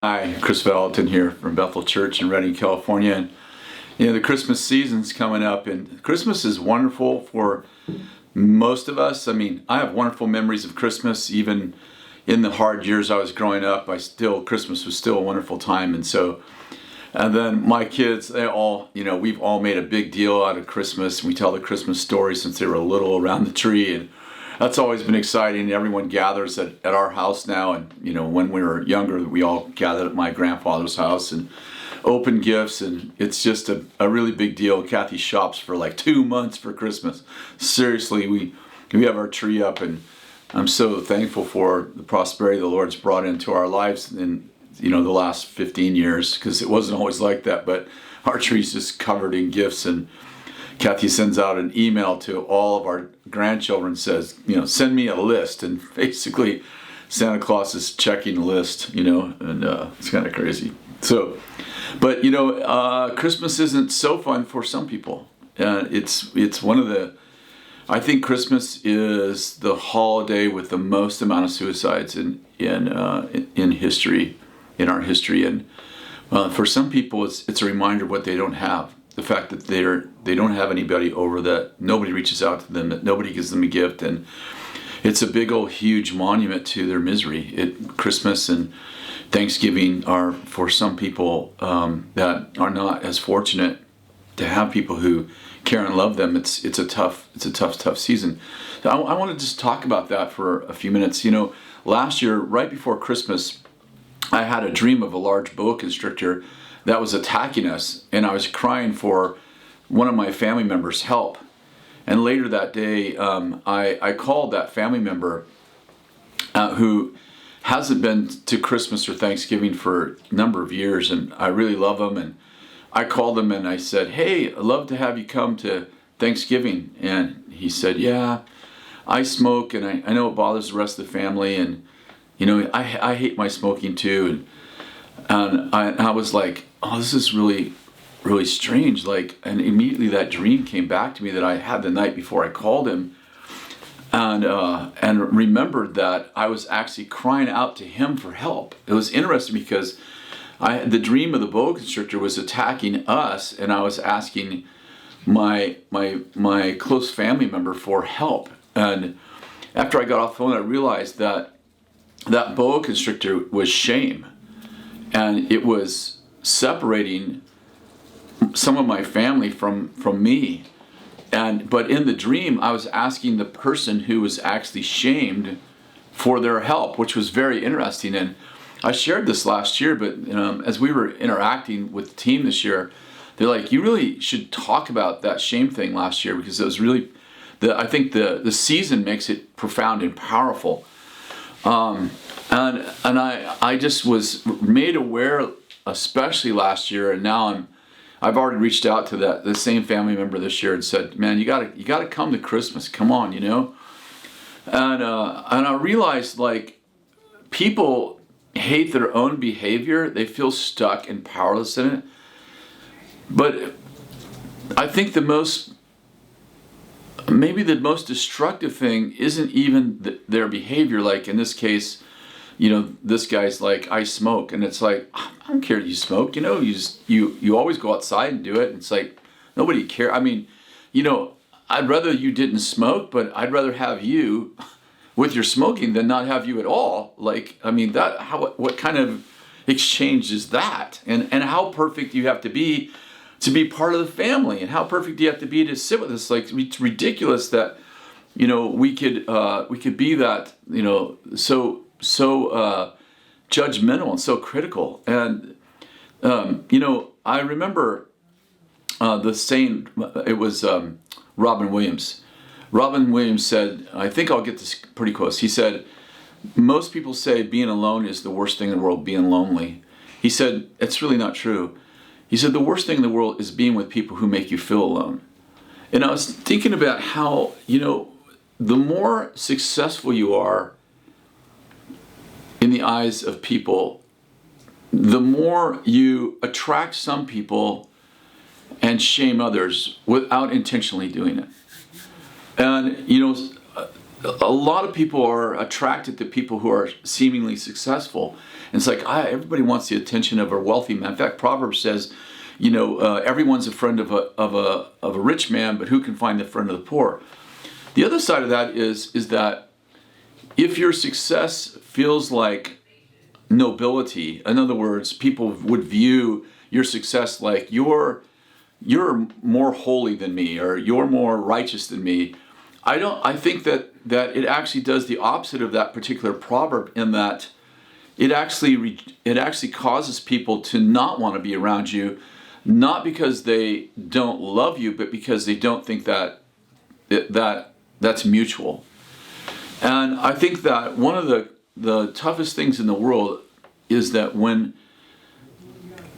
Hi, Chris Valentin here from Bethel Church in Redding, California. And the Christmas season's coming up, and Christmas is wonderful for most of us. I mean, I have wonderful memories of Christmas. Even in the hard years I was growing up, Christmas was still a wonderful time. And then my kids, we've all made a big deal out of Christmas. We tell the Christmas story since they were little around the tree, and that's always been exciting. Everyone gathers at our house now, and when we were younger, we all gathered at my grandfather's house and open gifts, and it's just a really big deal. Kathy shops for like 2 months for Christmas. Seriously, we have our tree up, and I'm so thankful for the prosperity the Lord's brought into our lives in the last 15 years, because it wasn't always like that, but our tree's just covered in gifts. And Kathy sends out an email to all of our grandchildren, says, send me a list. And basically, Santa Claus is checking the list, and it's kind of crazy. So, but, Christmas isn't so fun for some people. It's one of I think Christmas is the holiday with the most amount of suicides in history, in our history. And for some people, it's a reminder of what they don't have. The fact that they don't have anybody over, that nobody reaches out to them, that nobody gives them a gift, and it's a big old huge monument to their misery. Christmas and Thanksgiving are, for some people that are not as fortunate to have people who care and love them. It's a tough season. So I want to just talk about that for a few minutes. Last year, right before Christmas, I had a dream of a large boa constrictor that was attacking us, and I was crying for one of my family members' help. And later that day, I called that family member who hasn't been to Christmas or Thanksgiving for a number of years, and I really love him. And I called him and I said, "Hey, I'd love to have you come to Thanksgiving." And he said, "Yeah, I smoke, and I know it bothers the rest of the family, and I hate my smoking too." And I was like, "Oh, this is really, really strange." And immediately that dream came back to me that I had the night before I called him, and remembered that I was actually crying out to him for help. It was interesting because the dream of the boa constrictor was attacking us, and I was asking my close family member for help. And after I got off the phone, I realized that boa constrictor was shame. And it was separating some of my family from me. But in the dream, I was asking the person who was actually shamed for their help, which was very interesting. And I shared this last year, but as we were interacting with the team this year, they're like, "You really should talk about that shame thing last year, because it was really, I think the season makes it profound and powerful." And I just was made aware, especially last year, and now I've already reached out to the same family member this year and said, "Man, you gotta come to Christmas. Come on, And I realized, people hate their own behavior. They feel stuck and powerless in it. But I think maybe the most destructive thing isn't even their behavior. Like in this case, this guy's like, "I smoke," and it's like, "I don't care if you smoke. You always go outside and do it." And it's like, nobody cares. I mean, I'd rather you didn't smoke, but I'd rather have you with your smoking than not have you at all. What kind of exchange is that? And how perfect do you have to be part of the family? And how perfect do you have to be to sit with us? It's ridiculous that we could be that so judgmental and so critical. And I remember the saying. It was Robin Williams. Robin Williams said, I think I'll get this pretty close. He said, "Most people say being alone is the worst thing in the world, being lonely." He said, "It's really not true." He said, "The worst thing in the world is being with people who make you feel alone." And I was thinking about how, the more successful you are in the eyes of people, the more you attract some people and shame others without intentionally doing it. And, a lot of people are attracted to people who are seemingly successful. And it's like, everybody wants the attention of a wealthy man. In fact, Proverbs says, everyone's a friend of a rich man, but who can find the friend of the poor? The other side of that is that if your success feels like nobility, in other words, people would view your success like you're more holy than me, or you're more righteous than me. I think that it actually does the opposite of that particular proverb, in that it actually causes people to not want to be around you, not because they don't love you, but because they don't think that's mutual. And I think that one of the toughest things in the world is that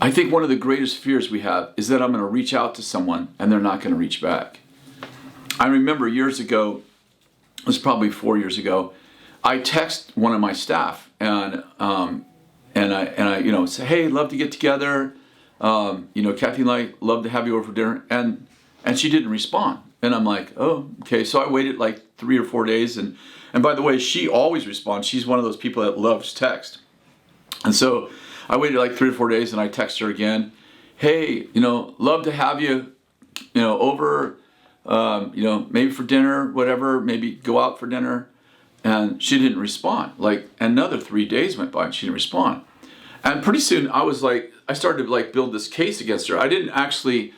I think one of the greatest fears we have is that I'm going to reach out to someone and they're not going to reach back. I remember years ago, it was probably 4 years ago, I text one of my staff and I say, hey, love to get together. Kathy and I love to have you over for dinner, and she didn't respond. And I'm like, oh, okay. So I waited like 3 or 4 days, and by the way, she always responds. She's one of those people that loves text. And so I waited like 3 or 4 days, and I text her again, hey, love to have you, over, maybe for dinner, whatever, maybe go out for dinner. And she didn't respond. Like another 3 days went by and she didn't respond. And pretty soon I started to build this case against her. I didn't actually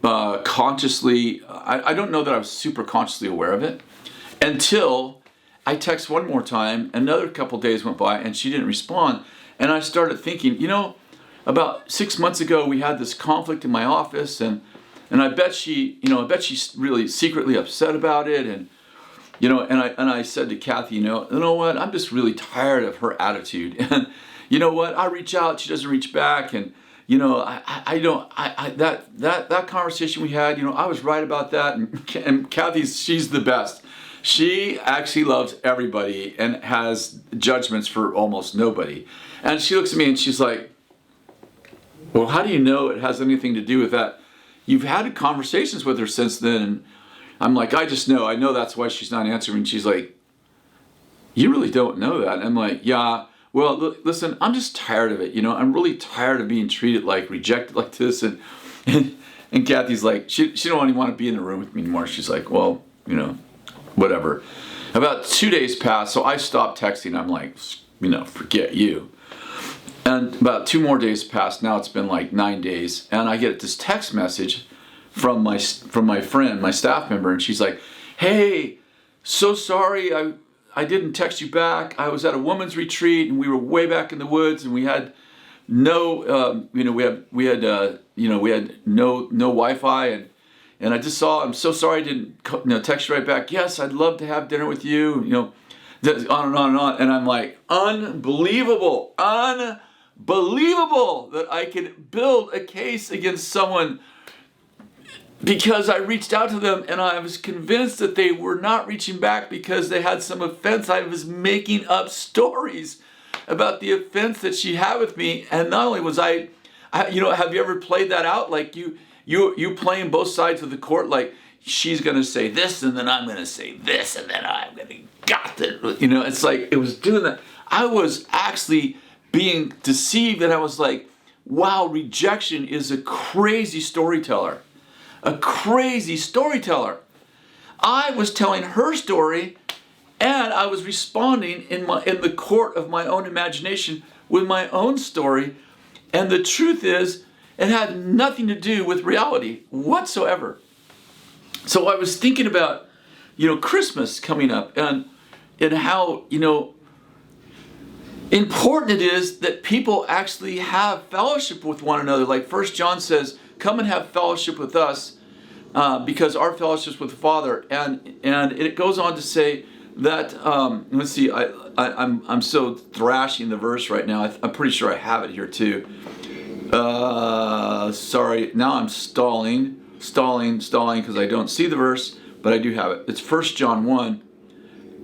consciously, I don't know that I was super consciously aware of it until I text one more time. Another couple days went by and she didn't respond. And I started thinking, about 6 months ago we had this conflict in my office, and I bet she's really secretly upset about it. And I said to Kathy, you know what? I'm just really tired of her attitude. And you know what? I reach out, she doesn't reach back, and that conversation we had, I was right about that. And she's the best. She actually loves everybody and has judgments for almost nobody. And she looks at me and she's like, well, how do you know it has anything to do with that? You've had conversations with her since then. And I'm like, I just know. I know that's why she's not answering. And she's like, you really don't know that. And I'm like, yeah, well, listen, I'm just tired of it. I'm really tired of being treated like, rejected like this. And Kathy's like, she don't even want to be in the room with me anymore. She's like, well, whatever. About 2 days passed, so I stopped texting. I'm like, forget you. And about 2 more days passed. Now it's been like 9 days. And I get this text message from my friend, my staff member, and she's like, hey, so sorry I didn't text you back. I was at a women's retreat and we were way back in the woods, and we had no we had no Wi-Fi, and I just saw, I'm so sorry I didn't text you right back. Yes, I'd love to have dinner with you, on and on and on. And I'm like, unbelievable that I could build a case against someone because I reached out to them and I was convinced that they were not reaching back because they had some offense. I was making up stories about the offense that she had with me. And not only was I have you ever played that out? Like you playing both sides of the court, like she's going to say this and then I'm going to say this and then I'm going to got it. It's like it was doing that. I was actually being deceived, and I was like, wow, rejection is a crazy storyteller. A crazy storyteller. I was telling her story, and I was responding in the court of my own imagination with my own story. And the truth is, it had nothing to do with reality whatsoever. So I was thinking about, Christmas coming up, and how, important it is that people actually have fellowship with one another. Like 1 John says, come and have fellowship with us because our fellowship is with the Father. And it goes on to say that, let's see, I'm so thrashing the verse right now. I'm pretty sure I have it here too. Sorry, now I'm stalling because I don't see the verse, but I do have it. It's 1 John 1,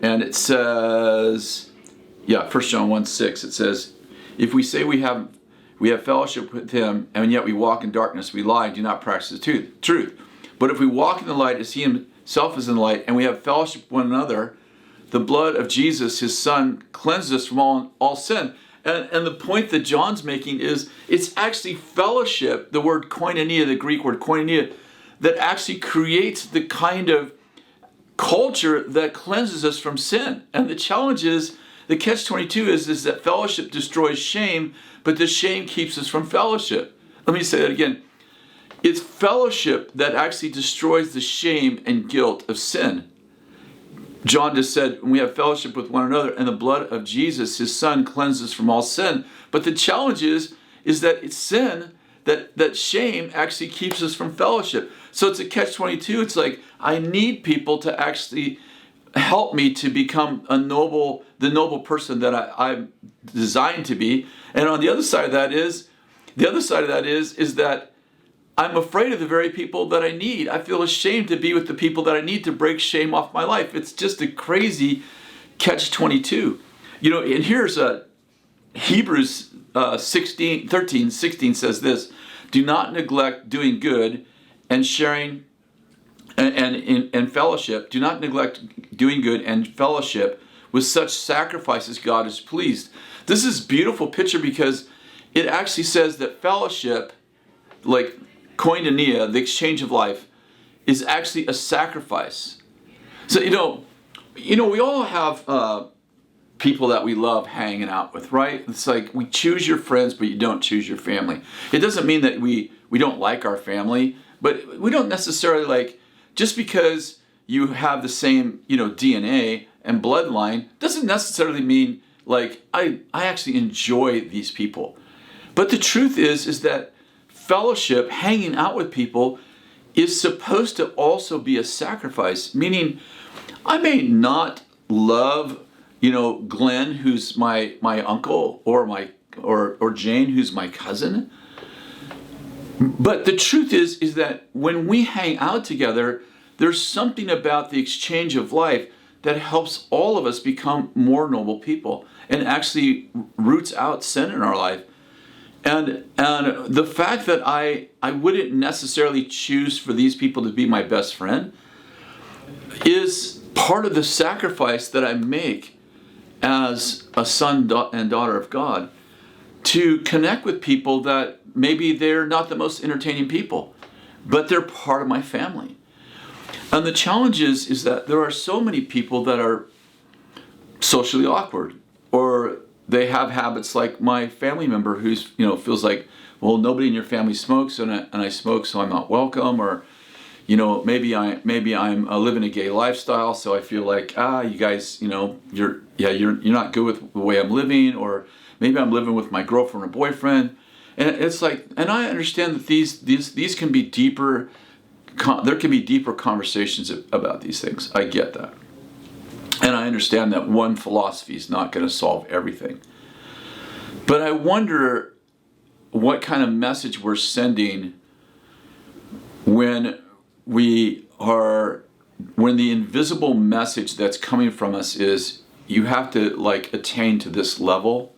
and it says, 1 John 1:6, it says, if we say we have fellowship with him, and yet we walk in darkness, we lie and do not practice the truth. But if we walk in the light as he himself is in the light, and we have fellowship with one another, the blood of Jesus, his son, cleanses us from all sin. And the point that John's making is it's actually fellowship, the word koinonia, the Greek word koinonia, that actually creates the kind of culture that cleanses us from sin. And the challenge is, the catch-22 is that fellowship destroys shame, but the shame keeps us from fellowship. Let me say that again. It's fellowship that actually destroys the shame and guilt of sin. John just said, we have fellowship with one another, and the blood of Jesus, his son, cleanses from all sin. But the challenge is that it's sin, that shame actually keeps us from fellowship. So it's a catch-22. It's like, I need people to actually help me to become the noble person that I'm designed to be. And on the other side of that is that I'm afraid of the very people that I need. I feel ashamed to be with the people that I need to break shame off my life. It's just a crazy catch-22. And here's Hebrews 13:16 says this: do not neglect doing good and sharing and fellowship. Do not neglect doing good and fellowship. With such sacrifices, God is pleased. This is a beautiful picture because it actually says that fellowship, like koinonia, the exchange of life, is actually a sacrifice. So, we all have people that we love hanging out with, right? It's like we choose your friends, but you don't choose your family. It doesn't mean that we don't like our family, but we don't necessarily just because you have the same, DNA and bloodline, doesn't necessarily mean I actually enjoy these people. But the truth is that fellowship, hanging out with people, is supposed to also be a sacrifice. Meaning, I may not love, Glenn, who's my uncle, or Jane, who's my cousin. But the truth is that when we hang out together, there's something about the exchange of life that helps all of us become more noble people and actually roots out sin in our life. And the fact that I wouldn't necessarily choose for these people to be my best friend is part of the sacrifice that I make as a son and daughter of God, to connect with people that maybe they're not the most entertaining people, but they're part of my family. And the challenge is that there are so many people that are socially awkward, or they have habits like my family member who's, feels like, well, nobody in your family smokes and I smoke, so I'm not welcome. Or, maybe I'm living a gay lifestyle, so I feel like, you guys, you're not good with the way I'm living. Or maybe I'm living with my girlfriend or boyfriend. And it's like, and I understand that these can be deeper, there can be deeper conversations about these things. I get that. And I understand that one philosophy is not going to solve everything. But I wonder what kind of message we're sending when the invisible message that's coming from us is, you have to attain to this level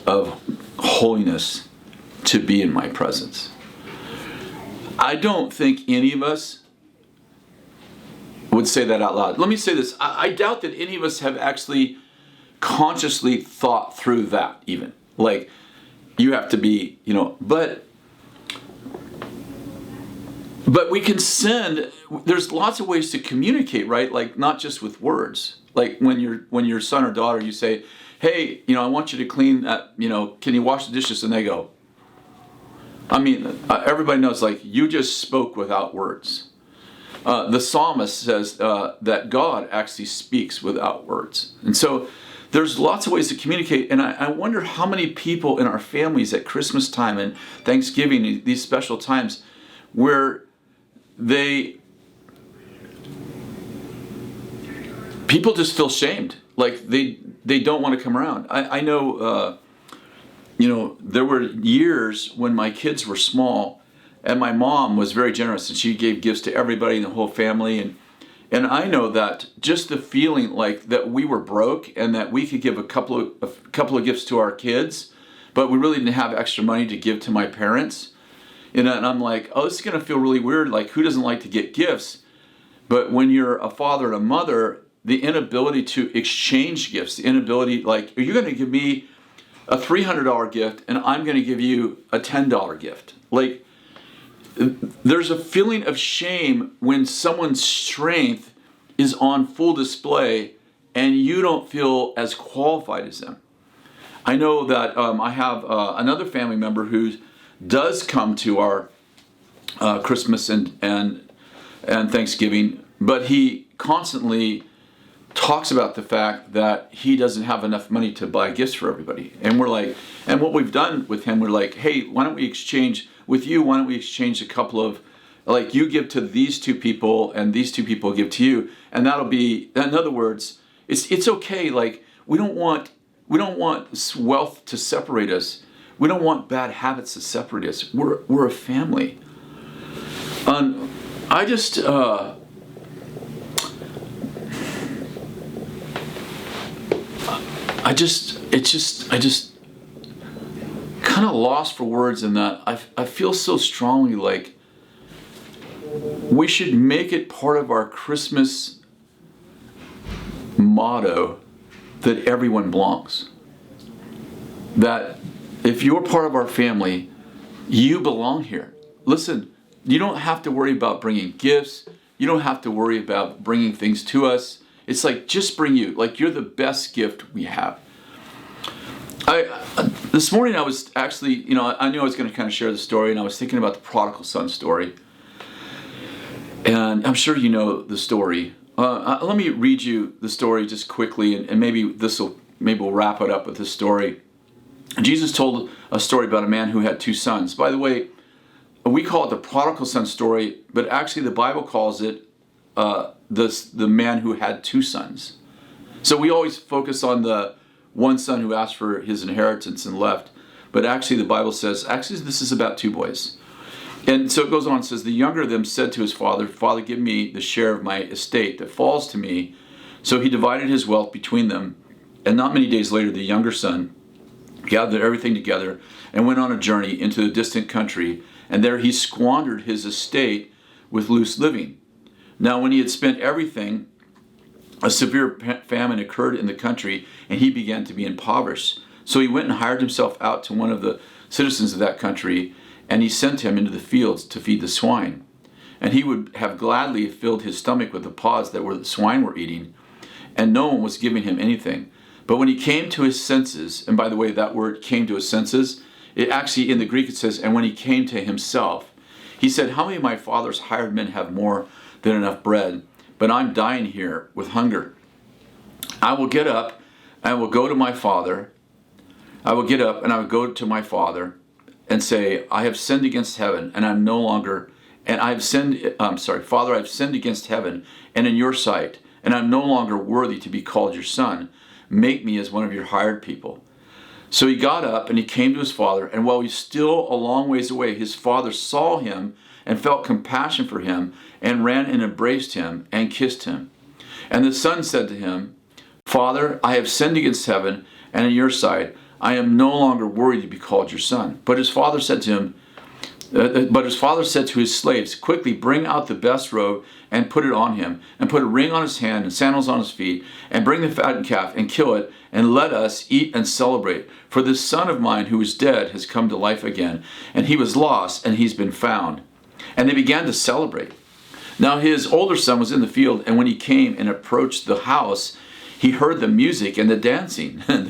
of holiness to be in my presence. I don't think any of us would say that out loud. Let me say this. I doubt that any of us have actually consciously thought through that even. You have to be, but we can send, there's lots of ways to communicate, right? Not just with words. When your son or daughter, you say, hey, I want you to clean that, can you wash the dishes? And they go, everybody knows, you just spoke without words. The psalmist says that God actually speaks without words. And so there's lots of ways to communicate. And I wonder how many people in our families at Christmas time and Thanksgiving, these special times, where people just feel shamed. They don't want to come around. I know, there were years when my kids were small, and my mom was very generous, and she gave gifts to everybody in the whole family. And I know that just the feeling that we were broke and that we could give a couple of gifts to our kids, but we really didn't have extra money to give to my parents. And I'm like, oh, this is going to feel really weird. Who doesn't like to get gifts? But when you're a father and a mother, the inability to exchange gifts, the inability, like, are you going to give me a $300 gift and I'm going to give you a $10 gift? Like, there's a feeling of shame when someone's strength is on full display and you don't feel as qualified as them. I know that I have another family member who does come to our Christmas and Thanksgiving, but he constantly talks about the fact that he doesn't have enough money to buy gifts for everybody. And we're like, and what we've done with him, we're like, hey, why don't we exchange a couple of, like, you give to these two people and these two people give to you, and that'll be, in other words, it's okay. Like, we don't want wealth to separate us. We don't want bad habits to separate us. We're a family. I just kind of lost for words in that I feel so strongly like we should make it part of our Christmas motto that everyone belongs. That if you're part of our family, you belong here. Listen, you don't have to worry about bringing gifts. You don't have to worry about bringing things to us. It's like, just bring you. Like, you're the best gift we have. This morning I was actually, I knew I was going to kind of share the story, and I was thinking about the prodigal son story. And I'm sure you know the story. Let me read you the story just quickly, and maybe we'll wrap it up with this story. Jesus told a story about a man who had two sons. By the way, we call it the prodigal son story, but actually the Bible calls it the man who had two sons. So we always focus on the one son who asked for his inheritance and left, but actually the Bible says, this is about two boys. And so it goes on and says, the younger of them said to his father, Father, give me the share of my estate that falls to me. So he divided his wealth between them. And not many days later, the younger son gathered everything together and went on a journey into a distant country. And there he squandered his estate with loose living. Now, when he had spent everything, a severe famine occurred in the country, and he began to be impoverished. So he went and hired himself out to one of the citizens of that country, and he sent him into the fields to feed the swine. And he would have gladly filled his stomach with the pods that the swine were eating, and no one was giving him anything. But when he came to his senses, and by the way, that word came to his senses, it actually in the Greek it says, and when he came to himself, he said, how many of my father's hired men have more than enough bread? But I'm dying here with hunger. I will get up and I will go to my father. I will get up and I will go to my father and say, I have sinned against heaven and I'm no longer, and Father, I've sinned against heaven and in your sight, and I'm no longer worthy to be called your son. Make me as one of your hired people. So he got up and he came to his father, and while he's still a long ways away, his father saw him and felt compassion for him and ran and embraced him and kissed him. And the son said to him, Father, I have sinned against heaven and in your sight. I am no longer worthy to be called your son. But his father said to his slaves, quickly bring out the best robe and put it on him, and put a ring on his hand and sandals on his feet, and bring the fattened calf and kill it, and let us eat and celebrate. For this son of mine who was dead has come to life again, and he was lost and he's been found. And they began to celebrate. Now his older son was in the field, and when he came and approached the house, he heard the music and the dancing, And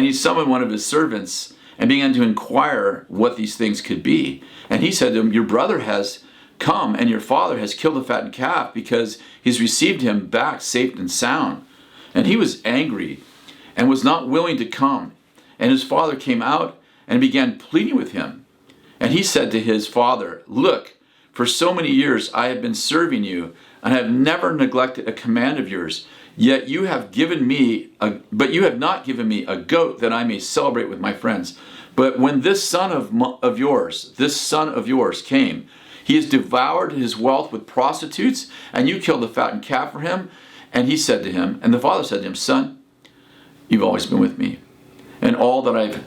he summoned one of his servants and began to inquire what these things could be. And he said to him, your brother has come, and your father has killed the fattened calf, because he's received him back safe and sound. And he was angry and was not willing to come. And his father came out and began pleading with him. And he said to his father, look, for so many years I have been serving you, and have never neglected a command of yours. Yet you have not given me a goat that I may celebrate with my friends. But when this son of yours came, he has devoured his wealth with prostitutes, and you killed the fattened calf for him. And he said to him, and the father said to him, son, you've always been with me, and all that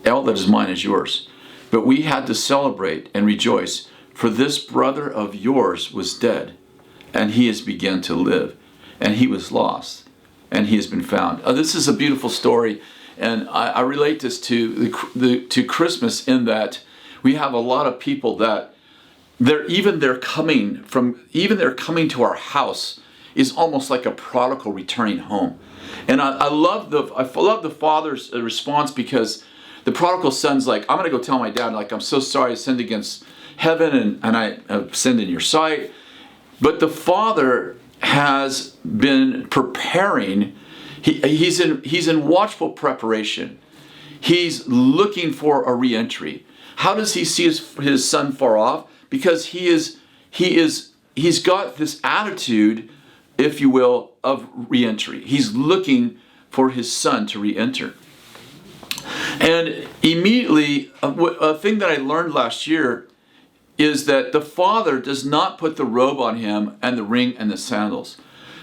all that is mine is yours. But we had to celebrate and rejoice, for this brother of yours was dead and he has begun to live. And he was lost, and he has been found. This is a beautiful story, and I relate this to to Christmas in that we have a lot of people that they're coming to our house is almost like a prodigal returning home. And I love the father's response, because the prodigal son's like, I'm going to go tell my dad, like, I'm so sorry I sinned against heaven and I have sinned in your sight. But the father has been preparing. He's in watchful preparation. He's looking for a re-entry. How does he see his son far off? Because he's got this attitude, if you will, of re-entry. He's looking for his son to re-enter. And immediately, a thing that I learned last year is that the father does not put the robe on him and the ring and the sandals.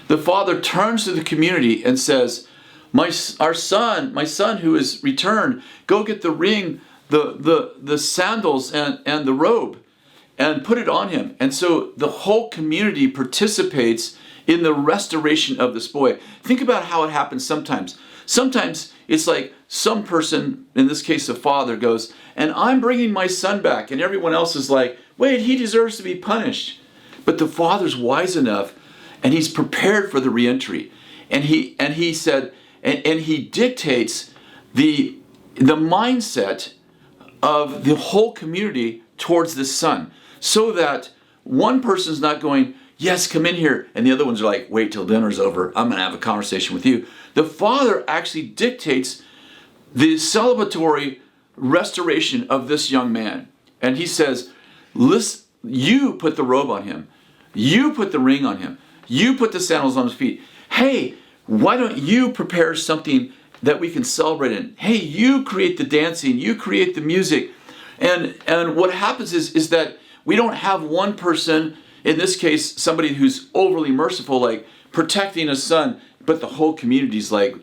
The father turns to the community and says, my son who is returned, go get the ring, the sandals and the robe, and put it on him. And so the whole community participates in the restoration of this boy. Think about how it happens sometimes. Sometimes it's like some person, in this case the father, goes, and I'm bringing my son back. And everyone else is like, wait, he deserves to be punished. But the father's wise enough, and he's prepared for the reentry. And he said, and he dictates the mindset of the whole community towards this son, so that one person's not going, yes, come in here, and the other ones are like, wait till dinner's over, I'm going to have a conversation with you. The father actually dictates the celebratory restoration of this young man. And he says, listen, you put the robe on him, you put the ring on him, you put the sandals on his feet. Hey, why don't you prepare something that we can celebrate in? Hey, you create the dancing, you create the music. And what happens is that we don't have one person, in this case, somebody who's overly merciful, like protecting a son, but the whole community's like,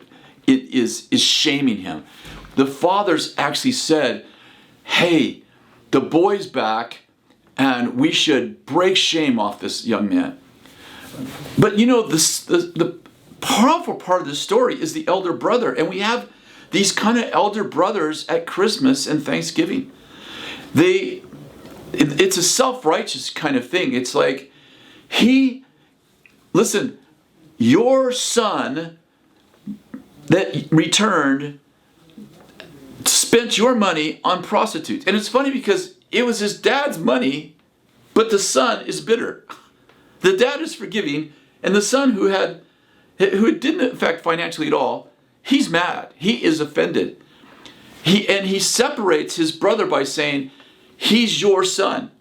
it is shaming him. The fathers actually said, hey, the boy's back, and we should break shame off this young man. But you know, the powerful part of the story is the elder brother, and we have these kind of elder brothers at Christmas and Thanksgiving. It's a self-righteous kind of thing. It's like, listen, your son that returned spent your money on prostitutes. And it's funny because it was his dad's money, but the son is bitter. The dad is forgiving, and the son who it didn't affect financially at all, he's mad. He is offended. He separates his brother by saying, he's your son.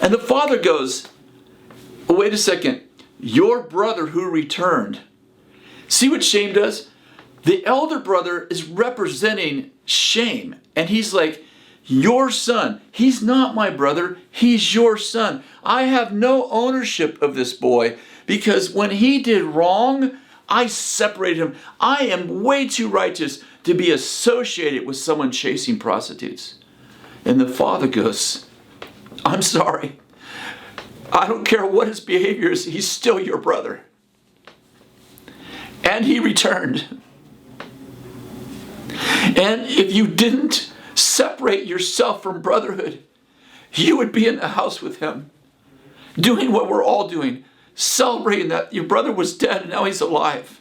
And the father goes, oh, wait a second, your brother who returned. See what shame does? The elder brother is representing shame. And he's like, your son, he's not my brother, he's your son. I have no ownership of this boy, because when he did wrong, I separated him. I am way too righteous to be associated with someone chasing prostitutes. And the father goes, I'm sorry. I don't care what his behavior is, he's still your brother. And he returned. And if you didn't separate yourself from brotherhood, you would be in the house with him, doing what we're all doing, celebrating that your brother was dead and now he's alive.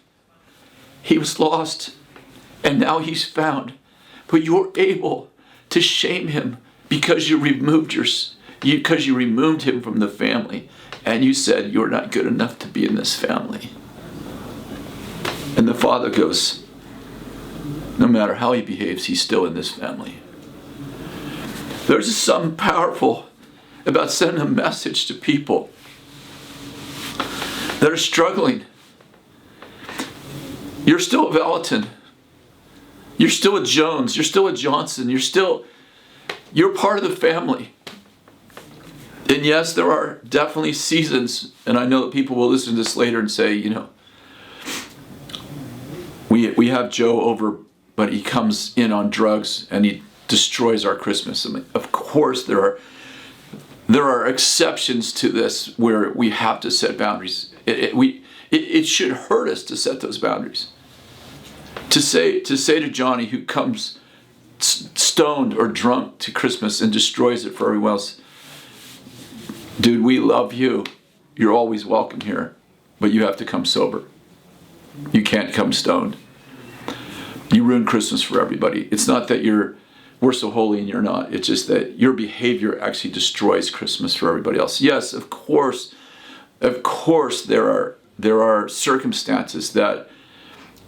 He was lost and now he's found. But you're able to shame him because you removed him from the family, and you said you're not good enough to be in this family. And the father goes, no matter how he behaves, he's still in this family. There's something powerful about sending a message to people that are struggling. You're still a Valentin. You're still a Jones. You're still a Johnson. You're part of the family. And yes, there are definitely seasons, and I know that people will listen to this later and say, you know, we have Joe over, but he comes in on drugs and he destroys our Christmas. I mean, of course there There are exceptions to this where we have to set boundaries. It should hurt us to set those boundaries. To say to Johnny, who comes stoned or drunk to Christmas and destroys it for everyone else, dude, we love you. You're always welcome here, but you have to come sober. You can't come stoned. You ruin Christmas for everybody. It's not that we're so holy and you're not. It's just that your behavior actually destroys Christmas for everybody else. Yes, of course there are circumstances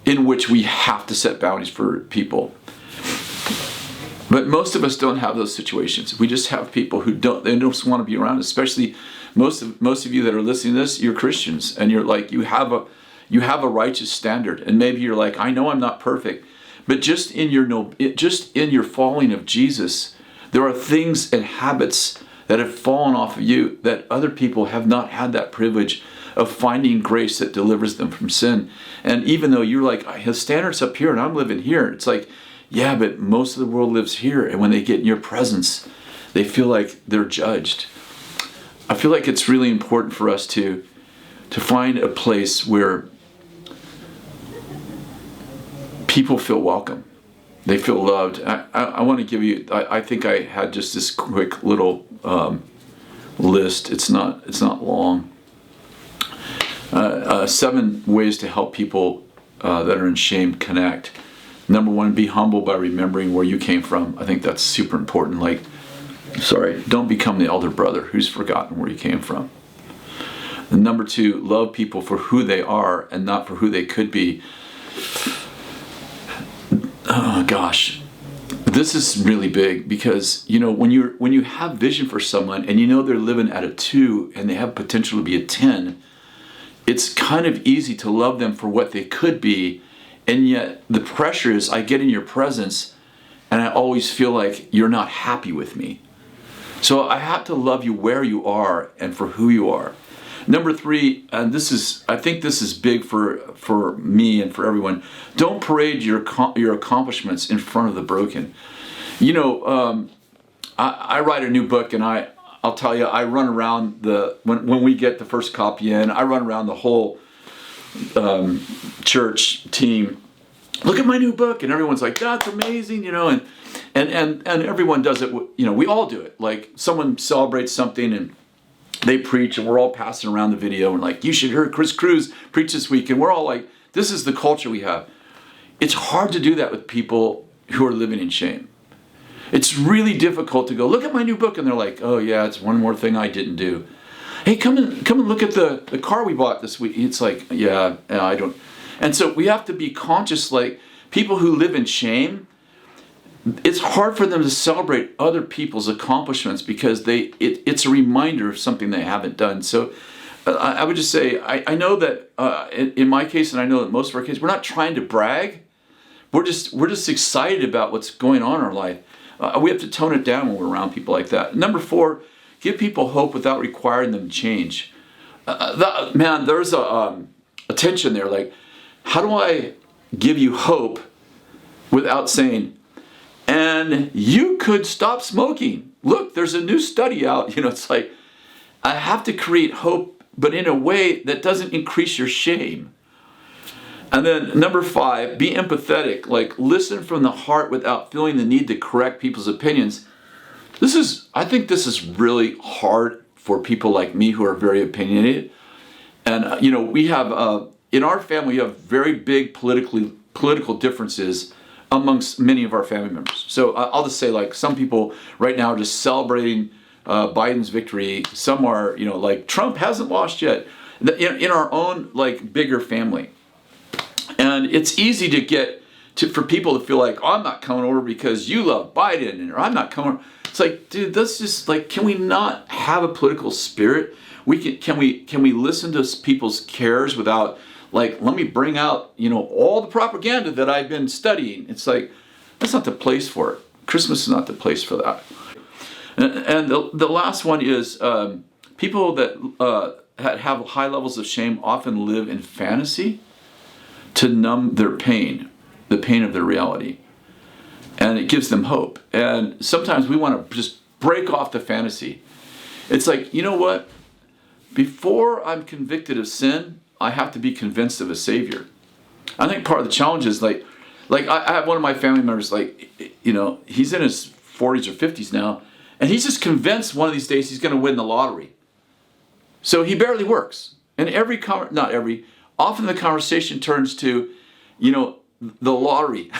in which we have to set boundaries for people. But most of us don't have those situations. We just have people who don't want to be around, especially most of you that are listening to this, you're Christians, and you're like, you have a righteous standard, and maybe you're like, I know I'm not perfect, but just in your following of Jesus, there are things and habits that have fallen off of you that other people have not had that privilege of finding grace that delivers them from sin. And even though you're like, his standard's up here and I'm living here, it's like, yeah, but most of the world lives here, and when they get in your presence, they feel like they're judged. I feel like it's really important for us to find a place where people feel welcome. They feel loved. I want to give you, I think I had just this quick little list. It's not long. 7 ways to help people that are in shame connect. Number 1, be humble by remembering where you came from. I think that's super important. Don't become the elder brother who's forgotten where you came from. And number 2, love people for who they are and not for who they could be. Oh gosh, this is really big, because when you have vision for someone and they're living at a 2 and they have potential to be a 10, it's kind of easy to love them for what they could be, and yet the pressure is I get in your presence and I always feel like you're not happy with me. So I have to love you where you are and for who you are. Number 3, and I think this is big for me and for everyone. Don't parade your accomplishments in front of the broken. I write a new book, and I'll tell you, I run around when we get the first copy in, I run around the whole church team. Look at my new book, and everyone's like, that's amazing, and everyone does it. We all do it. Like someone celebrates something and they preach, and we're all passing around the video and like, you should hear Chris Cruz preach this week, and we're all like, this is the culture we have. It's hard to do that with people who are living in shame. It's really difficult to go, look at my new book, and they're like, oh yeah, it's one more thing I didn't do. Hey, come and look at the car we bought this week. It's like, yeah, I don't. And so we have to be conscious, like people who live in shame, it's hard for them to celebrate other people's accomplishments because it's a reminder of something they haven't done. So I would just say, I know that in my case, and I know that most of our cases, we're not trying to brag. We're just excited about what's going on in our life. We have to tone it down when we're around people like that. Number 4, give people hope without requiring them to change. There's a tension there. Like, how do I give you hope without saying, and you could stop smoking? Look, there's a new study out. It's like, I have to create hope, but in a way that doesn't increase your shame. And then number 5, be empathetic. Like, listen from the heart without feeling the need to correct people's opinions. I think this is really hard for people like me who are very opinionated. And, we have, in our family, we have very big political differences amongst many of our family members. So I'll just say, like, some people right now are just celebrating Biden's victory. Some are, like, Trump hasn't lost yet. In our own, like, bigger family. And it's easy for people to feel like, oh, I'm not coming over because you love Biden, or I'm not coming over. It's like, dude, that's just like, can we not have a political spirit? Can we listen to people's cares without, like, let me bring out, all the propaganda that I've been studying. It's like, that's not the place for it. Christmas is not the place for that. And the last one is people that have high levels of shame often live in fantasy to numb their pain, the pain of their reality. And it gives them hope. And sometimes we want to just break off the fantasy. It's like, you know what? Before I'm convicted of sin, I have to be convinced of a Savior. I think part of the challenge is like I have one of my family members, like, he's in his 40s or 50s now, and he's just convinced one of these days he's going to win the lottery. So he barely works. And often the conversation turns to, the lottery.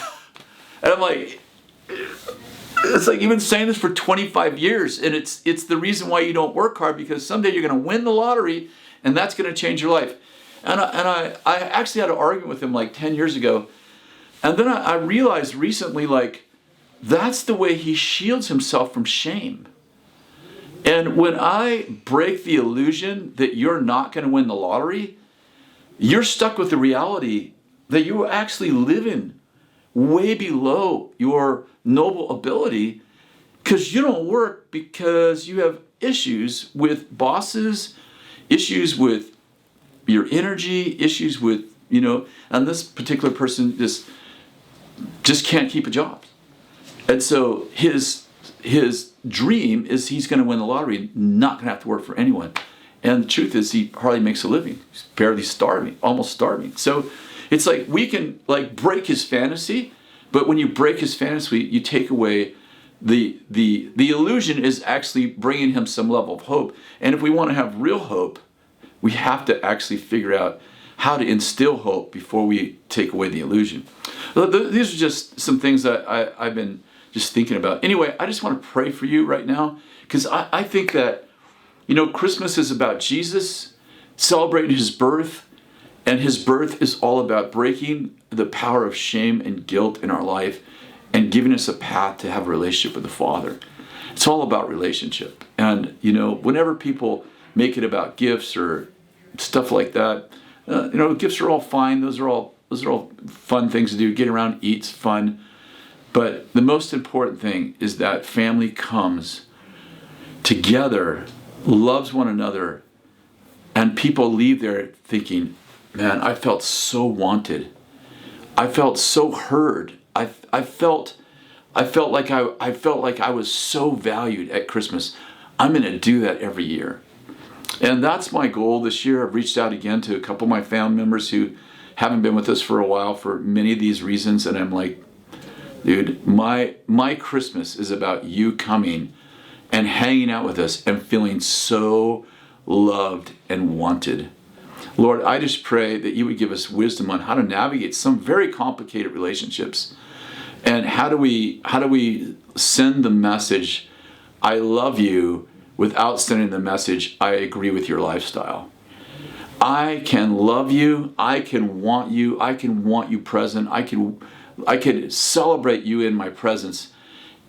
And I'm like, it's like you've been saying this for 25 years, and it's the reason why you don't work hard, because someday you're going to win the lottery, and that's going to change your life. And I actually had an argument with him like 10 years ago, and then I realized recently, like, that's the way he shields himself from shame. And when I break the illusion that you're not going to win the lottery, you're stuck with the reality that you are actually living way below your noble ability, because you don't work because you have issues with bosses, issues with your energy, issues with, and this particular person just can't keep a job. And so his dream is he's going to win the lottery, not going to have to work for anyone. And the truth is, he hardly makes a living. He's barely starving, almost starving. So it's like we can like break his fantasy, but when you break his fantasy, you take away the illusion is actually bringing him some level of hope. And if we want to have real hope, we have to actually figure out how to instill hope before we take away the illusion. These are just some things that I've been just thinking about. Anyway, I just want to pray for you right now, because I think that, Christmas is about Jesus celebrating his birth, and his birth is all about breaking the power of shame and guilt in our life and giving us a path to have a relationship with the Father. It's all about relationship. And, whenever people make it about gifts or stuff like that, gifts are all fine. Those are all fun things to do. Get around, eat's fun. But the most important thing is that family comes together, loves one another, and people leave there thinking, man, I felt so wanted. I felt so heard. I felt like I was so valued at Christmas. I'm going to do that every year. And that's my goal this year. I've reached out again to a couple of my family members who haven't been with us for a while for many of these reasons. And I'm like, dude, my Christmas is about you coming and hanging out with us and feeling so loved and wanted. Lord, I just pray that you would give us wisdom on how to navigate some very complicated relationships. And how do we send the message, I love you, without sending the message, I agree with your lifestyle. I can love you, I can want you present, I can celebrate you in my presence,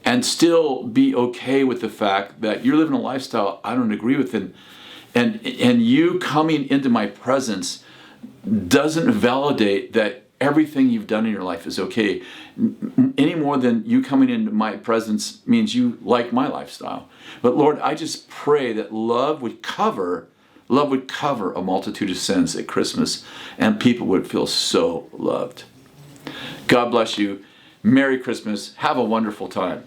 and still be okay with the fact that you're living a lifestyle I don't agree with, and you coming into my presence doesn't validate that everything you've done in your life is okay, any more than you coming into my presence means you like my lifestyle. But Lord, I just pray that love would cover a multitude of sins at Christmas, and people would feel so loved. God bless you. Merry Christmas. Have a wonderful time.